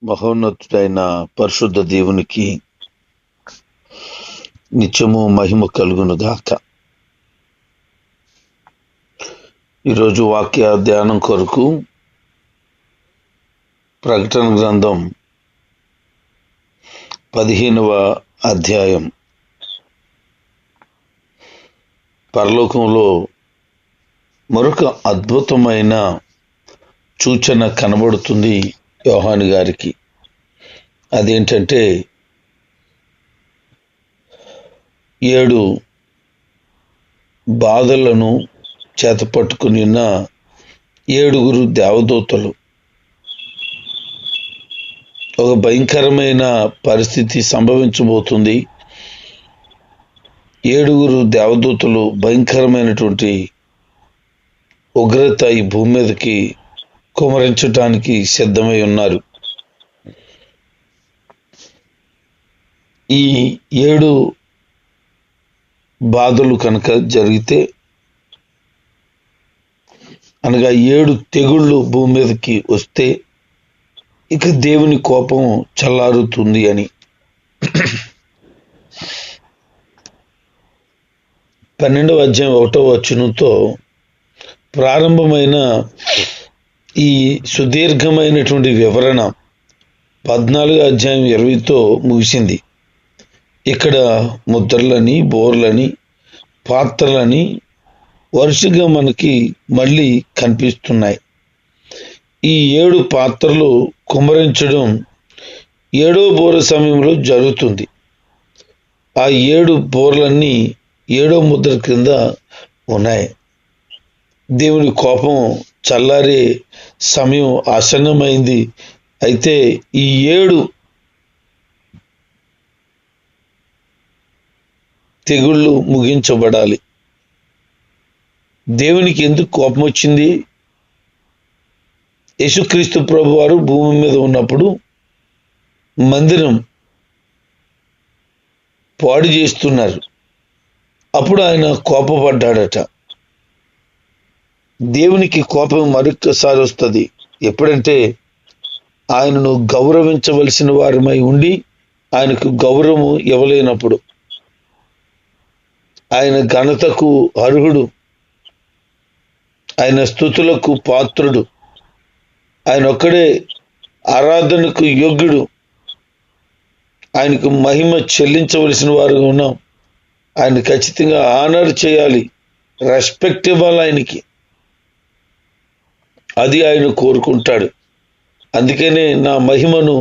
మహోన్నతుడైన పరిశుద్ధ దేవునికి నిత్యము మహిమ కలుగును గాక. ఈరోజు వాక్య ధ్యానం కొరకు ప్రకటన గ్రంథం 15వ అధ్యాయం. పరలోకంలో మరొక అద్భుతమైన సూచన కనబడుతుంది యోహాను గారికి. అదేంటంటే 7 బాధలను చేతపట్టుకుని ఉన్న 7 దేవదూతలు. ఒక భయంకరమైన పరిస్థితి సంభవించబోతుంది. 7 దేవదూతలు భయంకరమైనటువంటి ఉగ్రత ఈ భూమి మీదకి కుమరించటానికి సిద్ధమై ఉన్నారు. ఈ 7 బాధలు కనుక జరిగితే, అనగా 7 తెగుళ్ళు భూమి మీదకి వస్తే ఇక దేవుని కోపం చల్లారుతుంది అని. 12వ అధ్యాయం 1వ వచనంతో ప్రారంభమైన ఈ సుదీర్ఘమైనటువంటి వివరణ 14వ అధ్యాయం 20తో ముగిసింది. ఇక్కడ ముద్రలని, బోర్లని, పాత్రలని వరుసగా మనకి మళ్ళీ కనిపిస్తున్నాయి. ఈ 7 పాత్రలు కుమ్మరించడం 7వ బోర సమయంలో జరుగుతుంది. ఆ 7 బోర్లన్నీ 7వ ముద్ర కింద ఉన్నాయి. దేవుని కోపం చల్లారే సమయం ఆసన్నమైంది. అయితే ఈ 7 తెగుళ్ళు ముగించబడాలి. దేవునికి ఎందుకు కోపం వచ్చింది? యేసుక్రీస్తు ప్రభువారు భూమి మీద ఉన్నప్పుడు మందిరం పాడు చేస్తున్నారు. అప్పుడు ఆయన కోపపడ్డాడట. దేవునికి కోపం మరొక్కసారి వస్తుంది. ఎప్పుడంటే ఆయనను గౌరవించవలసిన వారమై ఉండి ఆయనకు గౌరవం ఇవ్వలేనప్పుడు. ఆయన ఘనతకు అర్హుడు, ఆయన స్తుతులకు పాత్రుడు, ఆయన ఒక్కడే ఆరాధనకు యోగ్యుడు. ఆయనకు మహిమ చెల్లించవలసిన వారుగా ఉన్నాం. ఆయన ఖచ్చితంగా ఆనర్ చేయాలి, రెస్పెక్ట్ ఇవ్వాలి ఆయనకి. అది ఆయన కోరుకుంటాడు. అందుకనే నా మహిమను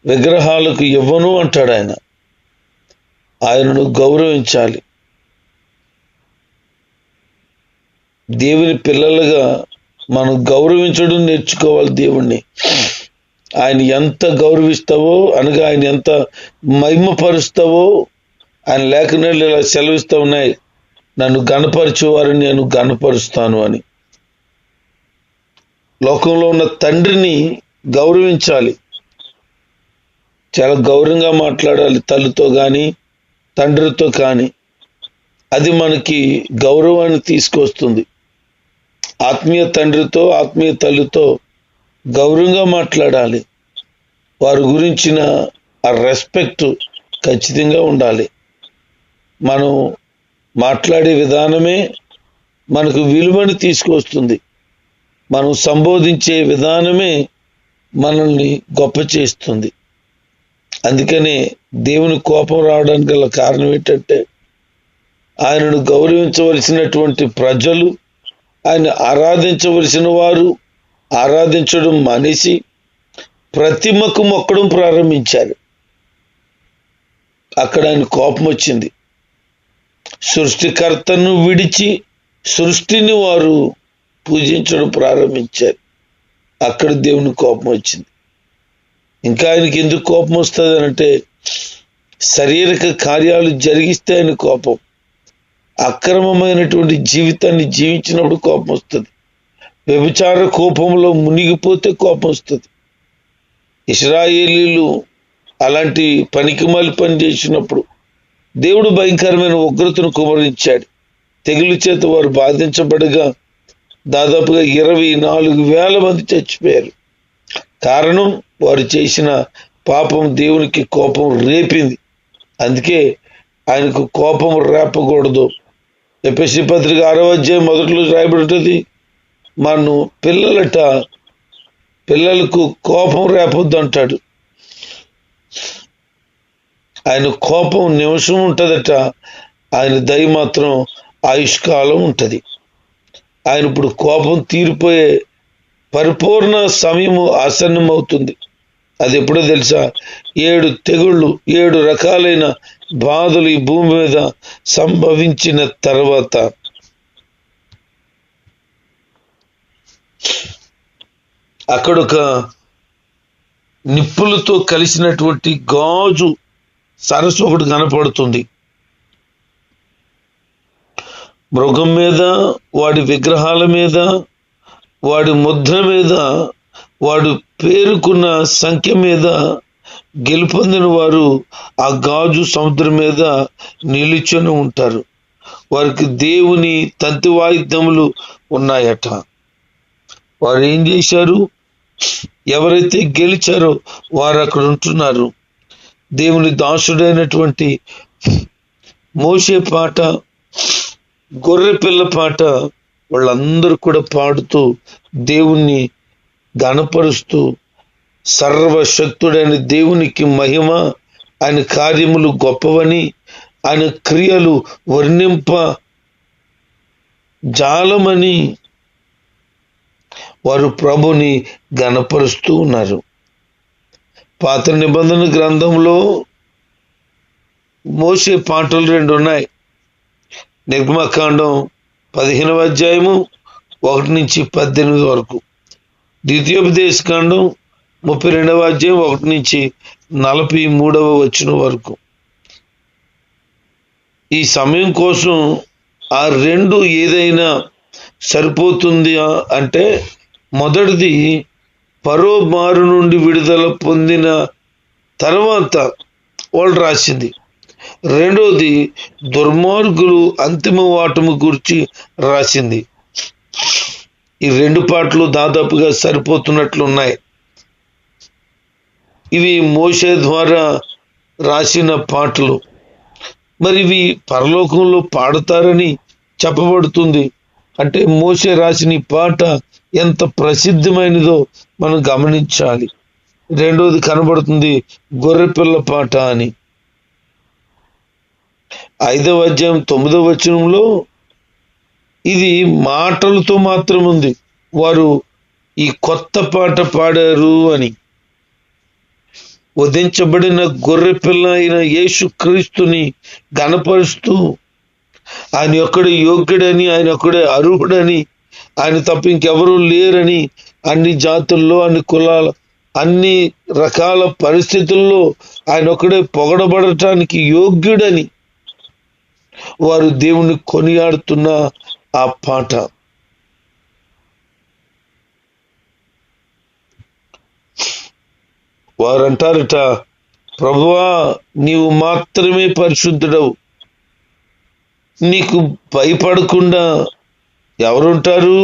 విగ్రహాలకు ఇవ్వను అంటాడు ఆయన. ఆయనను గౌరవించాలి. దేవుని పిల్లలుగా మనం గౌరవించడం నేర్చుకోవాలి దేవుణ్ణి. ఆయన ఎంత గౌరవిస్తావో, అనగా ఆయన ఎంత మహిమపరుస్తావో ఆయన లేఖనాలు ఇలా సెలవిస్తూ ఉన్నాయి. నన్ను గణపరిచేవారిని నేను గణపరుస్తాను అని. లోకంలో ఉన్న తండ్రిని గౌరవించాలి. చాలా గౌరవంగా మాట్లాడాలి, తల్లితో కానీ తండ్రితో కానీ. అది మనకి గౌరవాన్ని తీసుకొస్తుంది. ఆత్మీయ తండ్రితో ఆత్మీయ తల్లితో గౌరవంగా మాట్లాడాలి. వారి గురించిన ఆ రెస్పెక్ట్ ఖచ్చితంగా ఉండాలి. మనం మాట్లాడే విధానమే మనకు విలువని తీసుకొస్తుంది. మనం సంబోధించే విధానమే మనల్ని గొప్ప చేస్తుంది. అందుకనే దేవుని కోపం రావడానికి గల కారణం ఏంటంటే, ఆయనను గౌరవించవలసినటువంటి ప్రజలు, ఆయన ఆరాధించవలసిన వారు ఆరాధించడం మానేసి ప్రతిమకు మొక్కడం ప్రారంభించారు. అక్కడ ఆయన కోపం వచ్చింది. సృష్టికర్తను విడిచి సృష్టిని వారు పూజించడం ప్రారంభించారు. అక్కడ దేవుని కోపం వచ్చింది. ఇంకా ఆయనకి ఎందుకు కోపం వస్తుంది అంటే, శారీరక కార్యాలు జరిగిస్తే ఆయన కోపం. అక్రమమైనటువంటి జీవితాన్ని జీవించినప్పుడు కోపం వస్తుంది. వ్యభిచార కోపంలో మునిగిపోతే కోపం వస్తుంది. ఇశ్రాయేలీలు అలాంటి పనికిమాలి పని చేసినప్పుడు దేవుడు భయంకరమైన ఉగ్రతను కుమరించాడు. తెగులు చేత వారు బాధించబడగా దాదాపుగా 24,000 మంది చచ్చిపోయారు. కారణం వారు చేసిన పాపం దేవునికి కోపం రేపింది. అందుకే ఆయనకు కోపం రేపకూడదు. ఎఫెసీ పత్రిక 6వ అధ్యాయం మొదట్లో రాయబడి ఉంటుంది, మనం పిల్లలకు కోపం రేపొద్దు అంటాడు. ఆయన కోపం నిమిషం ఉంటుందట, ఆయన దయ మాత్రం ఆయుష్కాలం ఉంటుంది. ఆయన ఇప్పుడు కోపం తీరిపోయే పరిపూర్ణ సమయము ఆసన్నమవుతుంది. అది ఎప్పుడో తెలుసా? 7 తెగుళ్ళు, 7 రకాలైన బాధలు ఈ భూమి మీద సంభవించిన తర్వాత అక్కడొక నిప్పులతో కలిసినటువంటి గాజు సరస్సు ఒకటి కనపడుతుంది. మృగం మీద, వాడి విగ్రహాల మీద, వాడి ముద్ర మీద, వాడు పేరుకున్న సంఖ్య మీద గెలుపొందిన వారు ఆ గాజు సముద్రం మీద నిలుచొని ఉంటారు. వారికి దేవుని తంతి వాయిద్యములు ఉన్నాయట. వారు ఏం చేశారు? ఎవరైతే గెలిచారో వారు అక్కడ ఉంటున్నారు. దేవుని దాసుడైనటువంటి మోషే పాట, గొర్రె పిల్ల పాట వాళ్ళందరూ కూడా పాడుతూ దేవుణ్ణి గణపరుస్తూ, సర్వశక్తుడైన దేవునికి మహిమ, ఆయన కార్యములు గొప్పవని, ఆయన క్రియలు వర్ణింప జాలమని వారు ప్రభుని గణపరుస్తూ ఉన్నారు. పాత నిబంధన గ్రంథంలో మోషే పాటలు 2 ఉన్నాయి. నిర్గమకాండం 15వ అధ్యాయము 1 నుంచి 18 వరకు, ద్వితీయోపదేశకాండం 32వ అధ్యాయం 1 నుంచి 43వ వచనం వరకు. ఈ సమయం కోసం ఆ 2 ఏదైనా సరిపోతుంది అంటే, మొదటిది ఫరో బారు నుండి విడుదల పొందిన తర్వాత వాళ్ళు రాసింది, రెండోది దుర్మార్గులు అంతిమ వాటము గురించి రాసింది. ఈ 2 పాటలు దాదాపుగా సరిపోతున్నట్లు ఉన్నాయి. ఇవి మోషే ద్వారా రాసిన పాటలు. మరి ఇవి పరలోకంలో పాడతారని చెప్పబడుతుంది. అంటే మోషే రాసిన ఈ పాట ఎంత ప్రసిద్ధమైనదో మనం గమనించాలి. రెండోది కనబడుతుంది గొర్రెపిల్ల పాట అని. 5వ అధ్యాయం 9వ వచనంలో ఇది మాటలతో మాత్రం ఉంది. వారు ఈ కొత్త పాట పాడారు అని. వధించబడిన గొర్రె పిల్ల అయిన యేసు క్రీస్తుని గణపరుస్తూ, ఆయన ఒక్కడే యోగ్యుడని, ఆయన ఒక్కడే అర్హుడని, ఆయన తప్ప ఇంకెవరూ లేరని, అన్ని జాతుల్లో, అన్ని కులాల, అన్ని రకాల పరిస్థితుల్లో ఆయన ఒక్కడే పొగడబడటానికి యోగ్యుడని వారు దేవుణ్ణి కొనియాడుతున్న ఆ పాట. వారంటారట, ప్రభువా నీవు మాత్రమే పరిశుద్ధుడవు, నీకు భయపడకుండా ఎవరుంటారు?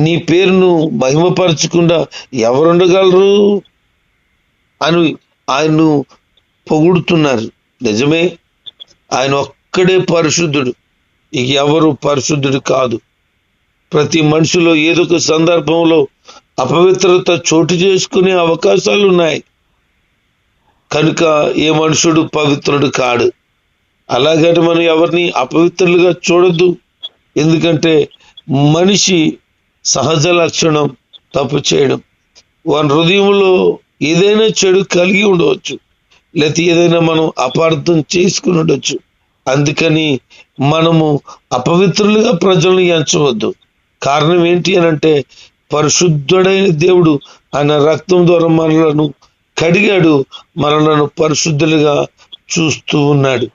నీ పేరును మహిమపరచకుండా ఎవరుండగలరు అని ఆయన్ను పొగుడుతున్నారు. నిజమే, ఆయన ఒక్కడే పరిశుద్ధుడు, ఇక ఎవరు పరిశుద్ధుడు కాదు. ప్రతి మనిషిలో ఏదో ఒక సందర్భంలో అపవిత్రత చోటు చేసుకునే అవకాశాలు ఉన్నాయి. కనుక ఏ మనుషుడు పవిత్రుడు కాడు. అలాగని మనం ఎవరిని అపవిత్రులుగా చూడొద్దు. ఎందుకంటే మనిషి సహజ లక్షణం తప్పు చేయడం. వారి హృదయంలో ఏదైనా చెడు కలిగి ఉండవచ్చు, లేకపోతే ఏదైనా మనం అపార్థం చేసుకుని ఉండొచ్చు. అందుకని మనము అపవిత్రులుగా ప్రజలను ఎంచవద్దు. కారణం ఏంటి అని అంటే, పరిశుద్ధుడైన దేవుడు ఆయన రక్తం ద్వారా మనలను కడిగాడు, మనలను పరిశుద్ధులుగా చూస్తూ ఉన్నాడు.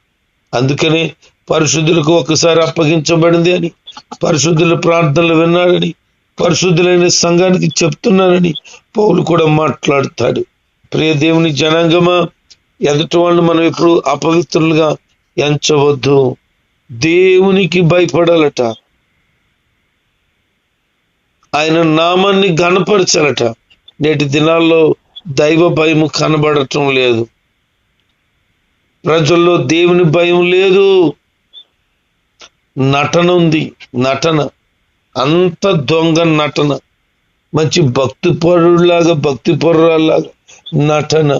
అందుకనే పరిశుద్ధులకు ఒకసారి అప్పగించబడింది అని, పరిశుద్ధుల ప్రార్థనలు విన్నాడని, పరిశుద్ధులైన సంఘానికి చెప్తున్నానని పౌలు కూడా మాట్లాడతాడు. ప్రియ దేవుని జనాంగమా, ఎదుటి వాళ్ళని మనం ఎప్పుడు అపవిత్రులుగా ఎంచవద్దు. దేవునికి భయపడాలట, ఆయన నామాన్ని ఘనపరచాలట. నేటి దినాల్లో దైవ భయం కనబడటం లేదు. ప్రజల్లో దేవుని భయం లేదు. నటన ఉంది, నటన, అంత దొంగ నటన. మంచి భక్తి పరులాగా, భక్తి పరులాగా నటన.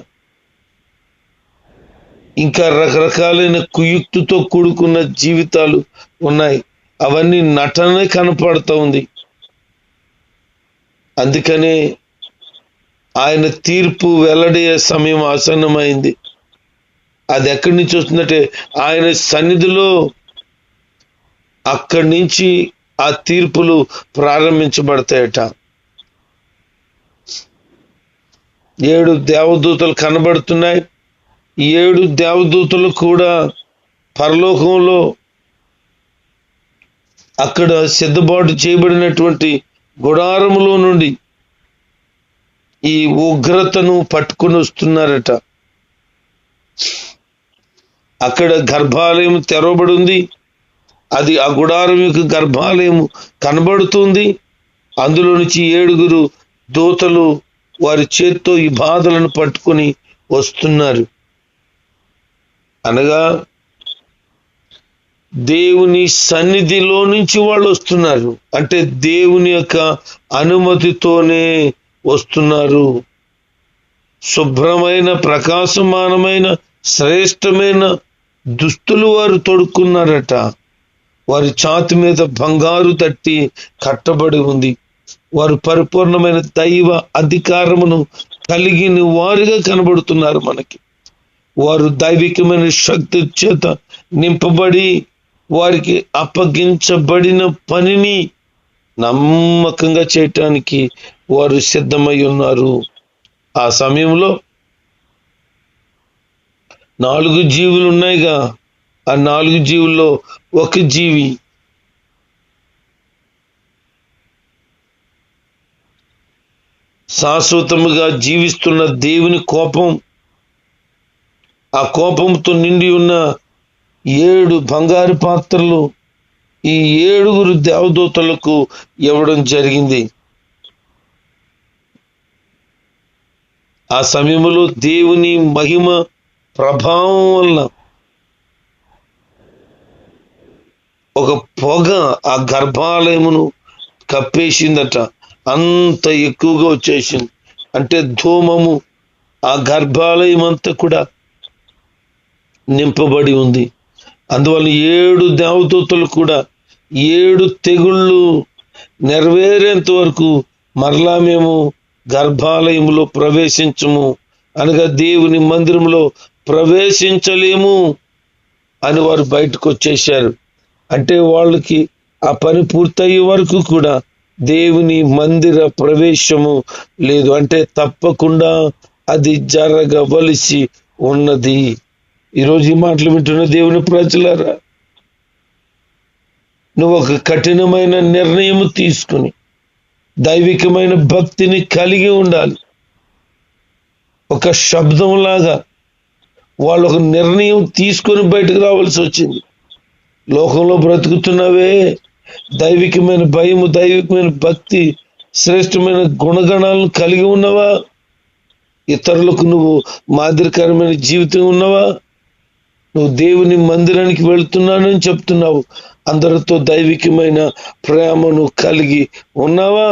ఇంకా రకరకాలైన కుయుక్తితో కూడుకున్న జీవితాలు ఉన్నాయి. అవన్నీ నటనే కనపడుతూ ఉంది. అందుకనే ఆయన తీర్పు వెల్లడయ్యే సమయం ఆసన్నమైంది. అది ఎక్కడి నుంచి వస్తుందంటే ఆయన సన్నిధిలో, అక్కడి నుంచి ఆ తీర్పులు ప్రారంభించబడతాయట. 7 దేవదూతలు కనబడుతున్నాయి. 7 దేవదూతలు కూడా పరలోకంలో అక్కడ సిద్ధపాటు చేయబడినటువంటి గుడారములో నుండి ఈ ఉగ్రతను పట్టుకుని వస్తున్నారట. అక్కడ గర్భాలయం తెరవబడి ఉంది. అది ఆ గుడారం యొక్క గర్భాలయం కనబడుతుంది. అందులో నుంచి 7 దూతలు వారి చేత్తో ఈ బాధలను పట్టుకొని వస్తున్నారు. అనగా దేవుని సన్నిధిలో నుంచి వాళ్ళు వస్తున్నారు. అంటే దేవుని యొక్క అనుమతితోనే వస్తున్నారు. శుభ్రమైన, ప్రకాశమానమైన, శ్రేష్టమైన దుస్తులు వారు తొడుక్కున్నారట. వారి ఛాతి మీద బంగారు తట్టి కట్టబడి ఉంది. వారు పరిపూర్ణమైన దైవ అధికారమును కలిగిన వారుగా కనబడుతున్నారు మనకి. వారు దైవికమైన శక్తి చేత నింపబడి వారికి అప్పగించబడిన పనిని నమ్మకంగా చేయటానికి వారు సిద్ధమై ఉన్నారు. ఆ సమయంలో 4 జీవులు ఉన్నాయిగా. ఆ 4 జీవుల్లో ఒక జీవి శాశ్వతముగా జీవిస్తున్న దేవుని కోపం, ఆ కోపంతో నిండి ఉన్న 7 బంగారు పాత్రలు ఈ 7 దేవదూతలకు ఇవ్వడం జరిగింది. ఆ సమయంలో దేవుని మహిమ ప్రభావం వలన ఒక పొగ ఆ గర్భాలయమును కప్పేసిందట. అంత ఎక్కువగా వచ్చేసింది. అంటే ధూమము ఆ గర్భాలయం అంతా కూడా నింపబడి ఉంది. అందువల్ల 7 దేవదూతలు కూడా 7 తెగుళ్ళు నెరవేరేంత వరకు మరలా మేము గర్భాలయంలో ప్రవేశించము, అనగా దేవుని మందిరంలో ప్రవేశించలేము అని వారు బయటకు వచ్చేశారు. అంటే వాళ్ళకి ఆ పని పూర్తయ్యే వరకు కూడా దేవుని మందిర ప్రవేశము లేదు. అంటే తప్పకుండా అది జరగవలసి ఉన్నది. ఈరోజు ఈ మాటలు వింటున్న దేవుని ప్రజలారా, నువ్వు ఒక కఠినమైన నిర్ణయం తీసుకుని దైవికమైన భక్తిని కలిగి ఉండాలి. ఒక శబ్దంలాగా వాళ్ళు ఒక నిర్ణయం తీసుకొని బయటకు రావాల్సి వచ్చింది. లోకంలో బ్రతుకుతున్నావే, దైవికమైన భయము, దైవికమైన భక్తి, శ్రేష్టమైన గుణగణాలను కలిగి ఉన్నవా? ఇతరులకు నువ్వు మాదిరికరమైన జీవితం ఉన్నవా? నువ్వు దేవుని మందిరానికి వెళ్తున్నానని చెప్తున్నావు. అందరితో దైవికమైన ప్రేమను కలిగి ఉన్నావా?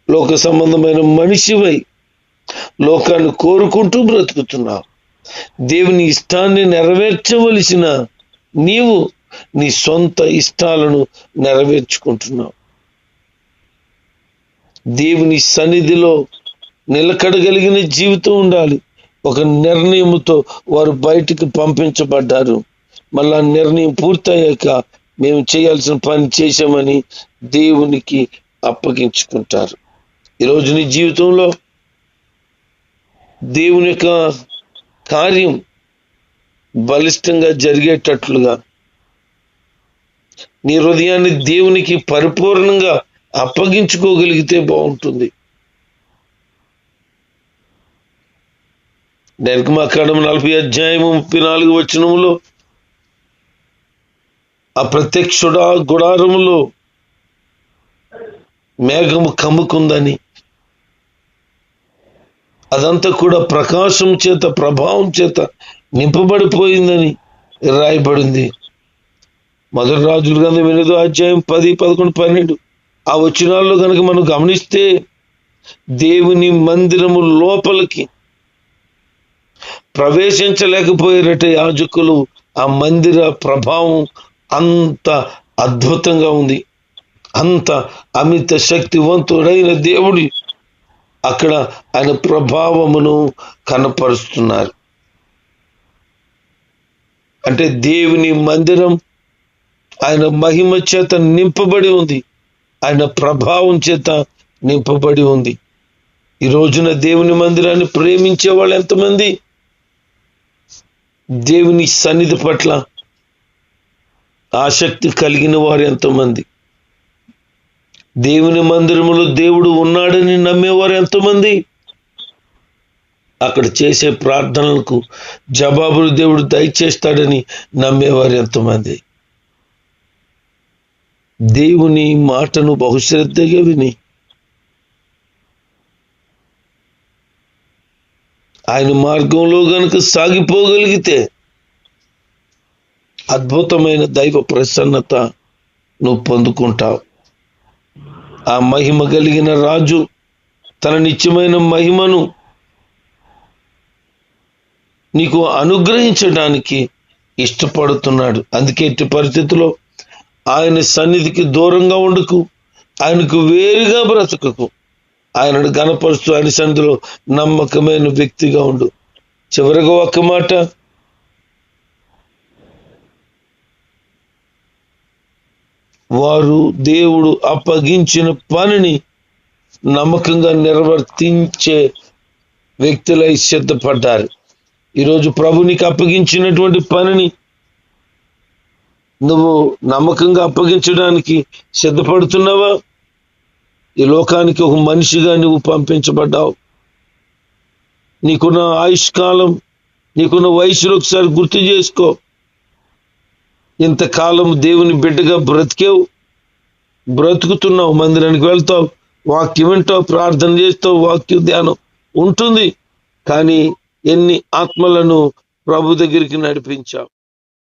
లోక సంబంధమైన మనిషివై లోకాన్ని కోరుకుంటూ బ్రతుకుతున్నావు. దేవుని ఇష్టాన్ని నెరవేర్చవలసిన నీవు నీ సొంత ఇష్టాలను నెరవేర్చుకుంటున్నావు. దేవుని సన్నిధిలో నిలకడగలిగిన జీవితం ఉండాలి. ఒక నిర్ణయంతో వారు బయటికి పంపించబడ్డారు. మళ్ళా నిర్ణయం పూర్తయ్యాక మేము చేయాల్సిన పని చేశామని దేవునికి అప్పగించుకుంటారు. ఈరోజు నీ జీవితంలో దేవుని యొక్క కార్యం బలిష్టంగా జరిగేటట్లుగా నీ హృదయాన్ని దేవునికి పరిపూర్ణంగా అప్పగించుకోగలిగితే బాగుంటుంది. నిర్గమకాండం 40:34 ఆ ప్రత్యక్ష గుడారములో మేఘము కమ్ముకుందని, అదంతా కూడా ప్రకాశం చేత, ప్రభావం చేత నింపబడిపోయిందని రాయబడింది. మొదటి రాజుల గ్రంథం 8వ అధ్యాయం 10, 11, 12 ఆ వచనాల్లో కనుక మనం గమనిస్తే దేవుని మందిరము లోపలికి ప్రవేశించలేకపోయారట యాజకులు. ఆ మందిర ప్రభావం అంత అద్భుతంగా ఉంది. అంత అమిత శక్తివంతుడైన దేవుడి అక్కడ ఆయన ప్రభావమును కనపరుస్తున్నారు. అంటే దేవుని మందిరం ఆయన మహిమ చేత నింపబడి ఉంది, ఆయన ప్రభావం చేత నింపబడి ఉంది. ఈ రోజున దేవుని మందిరాన్ని ప్రేమించే వాళ్ళు ఎంతమంది? దేవుని సన్నిధి పట్ల ఆసక్తి కలిగిన వారు ఎంతమంది? దేవుని మందిరములో దేవుడు ఉన్నాడని నమ్మేవారు ఎంతమంది? అక్కడ చేసే ప్రార్థనలకు జవాబులు దేవుడు దయచేస్తాడని నమ్మేవారు ఎంతమంది? దేవుని మాటను బహుశ్రద్ధగా విని ఆయన మార్గంలో గనుక సాగిపోగలిగితే అద్భుతమైన దైవ ప్రసన్నత నువ్వు పొందుకుంటావు. ఆ మహిమ కలిగిన రాజు తన నిత్యమైన మహిమను నీకు అనుగ్రహించడానికి ఇష్టపడుతున్నాడు. అందుకే ఎట్టి పరిస్థితుల్లో ఆయన సన్నిధికి దూరంగా ఉండకు, ఆయనకు వేరుగా బ్రతకకు. ఆయనను గణపరుస్తూ ఆయన సన్నిధిలో నమ్మకమైన వ్యక్తిగా ఉండు. చివరిగా ఒక్క మాట, వారు దేవుడు అప్పగించిన పనిని నమ్మకంగా నిర్వర్తించే వ్యక్తులై సిద్ధపడ్డారు. ఈరోజు ప్రభు నీకు అప్పగించినటువంటి పనిని నువ్వు నమ్మకంగా అప్పగించడానికి సిద్ధపడుతున్నావా? ఈ లోకానికి ఒక మనిషిగా నువ్వు పంపించబడ్డావు. నీకున్న ఆయుష్కాలం, నీకున్న వయసులో ఒకసారి గుర్తు చేసుకో. ఇంతకాలం దేవుని బిడ్డగా బ్రతుకుతున్నావు. మందిరానికి వెళ్తావు, వాక్యం వింటావు, ప్రార్థన చేస్తావు, వాక్య ధ్యానం ఉంటుంది. కానీ ఎన్ని ఆత్మలను ప్రభు దగ్గరికి నడిపించావు?